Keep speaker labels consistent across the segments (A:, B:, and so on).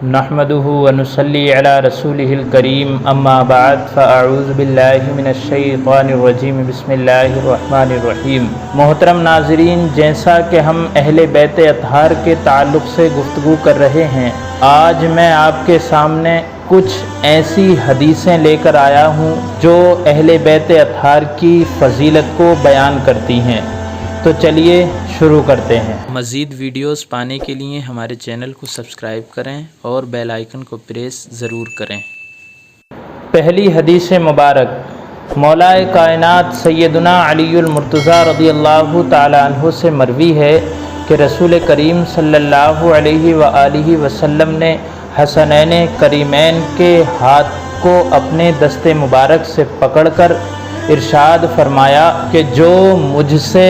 A: نحمده ونصلي على رسوله الكريم اما بعد فاعوذ باللہ من الشیطان الرجیم بسم اللہ الرحمن الرحیم۔ محترم ناظرین، جیسا کہ ہم اہل بیت اطہار کے تعلق سے گفتگو کر رہے ہیں، آج میں آپ کے سامنے کچھ ایسی حدیثیں لے کر آیا ہوں جو اہل بیت اطہار کی فضیلت کو بیان کرتی ہیں۔ تو چلیے شروع کرتے ہیں۔ مزید ویڈیوز پانے کے لیے ہمارے چینل کو سبسکرائب کریں اور بیل آئیکن کو پریس ضرور کریں۔ پہلی حدیث مبارک مولا کائنات سیدنا علی المرتضیٰ رضی اللہ تعالی عنہ سے مروی ہے کہ رسول کریم صلی اللہ علیہ وآلہ وسلم نے حسنین کریمین کے ہاتھ کو اپنے دست مبارک سے پکڑ کر ارشاد فرمایا کہ جو مجھ سے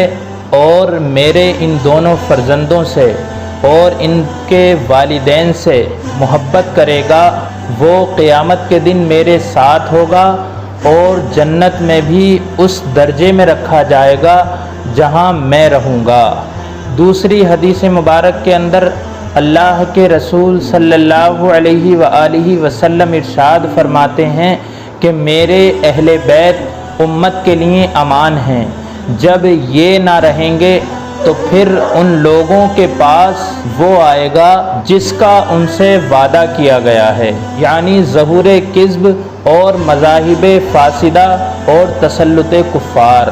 A: اور میرے ان دونوں فرزندوں سے اور ان کے والدین سے محبت کرے گا وہ قیامت کے دن میرے ساتھ ہوگا اور جنت میں بھی اس درجے میں رکھا جائے گا جہاں میں رہوں گا۔ دوسری حدیث مبارک کے اندر اللہ کے رسول صلی اللہ علیہ وآلہ وسلم ارشاد فرماتے ہیں کہ میرے اہل بیت امت کے لیے امان ہیں، جب یہ نہ رہیں گے تو پھر ان لوگوں کے پاس وہ آئے گا جس کا ان سے وعدہ کیا گیا ہے، یعنی ظہور کذب اور مذاہب فاسدہ اور تسلط کفار۔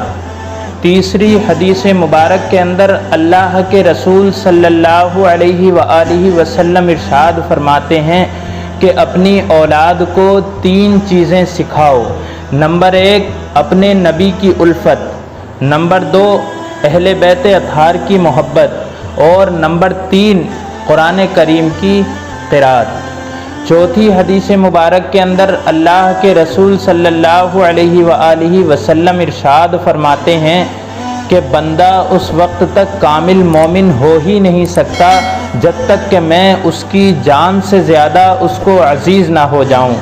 A: تیسری حدیث مبارک کے اندر اللہ کے رسول صلی اللہ علیہ وآلہ وسلم ارشاد فرماتے ہیں کہ اپنی اولاد کو 3 چیزیں سکھاؤ۔ نمبر 1 اپنے نبی کی الفت، نمبر 2 اہل بیت اطہار کی محبت اور نمبر 3 قرآن کریم کی قرأت۔ چوتھی حدیث مبارک کے اندر اللہ کے رسول صلی اللہ علیہ وآلہ وسلم ارشاد فرماتے ہیں کہ بندہ اس وقت تک کامل مومن ہو ہی نہیں سکتا جب تک کہ میں اس کی جان سے زیادہ اس کو عزیز نہ ہو جاؤں،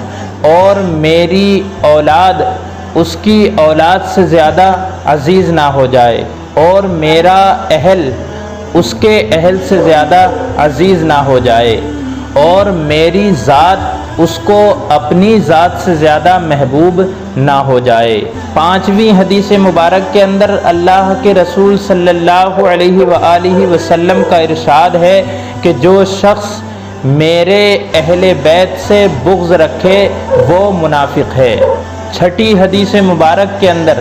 A: اور میری اولاد اس کی اولاد سے زیادہ عزیز نہ ہو جائے، اور میرا اہل اس کے اہل سے زیادہ عزیز نہ ہو جائے، اور میری ذات اس کو اپنی ذات سے زیادہ محبوب نہ ہو جائے۔ 5ویں حدیث مبارک کے اندر اللہ کے رسول صلی اللہ علیہ وآلہ وسلم کا ارشاد ہے کہ جو شخص میرے اہل بیت سے بغض رکھے وہ منافق ہے۔ 6ٹھی حدیث مبارک کے اندر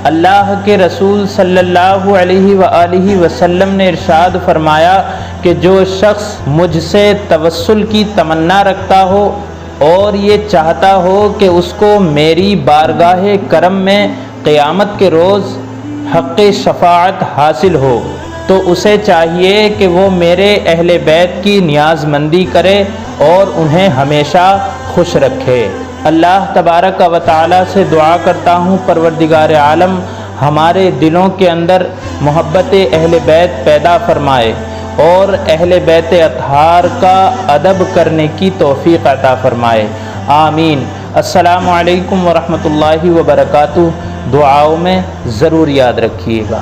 A: اللہ کے رسول صلی اللہ علیہ وآلہ وسلم نے ارشاد فرمایا کہ جو شخص مجھ سے توسل کی تمنا رکھتا ہو اور یہ چاہتا ہو کہ اس کو میری بارگاہ کرم میں قیامت کے روز حق شفاعت حاصل ہو تو اسے چاہیے کہ وہ میرے اہل بیت کی نیاز مندی کرے اور انہیں ہمیشہ خوش رکھے۔ اللہ تبارک و تعالی سے دعا کرتا ہوں پروردگار عالم ہمارے دلوں کے اندر محبت اہل بیت پیدا فرمائے اور اہل بیت اطہار کا ادب کرنے کی توفیق عطا فرمائے، آمین۔ السلام علیکم ورحمۃ اللہ وبرکاتہ۔ دعاؤں میں ضرور یاد رکھیے گا۔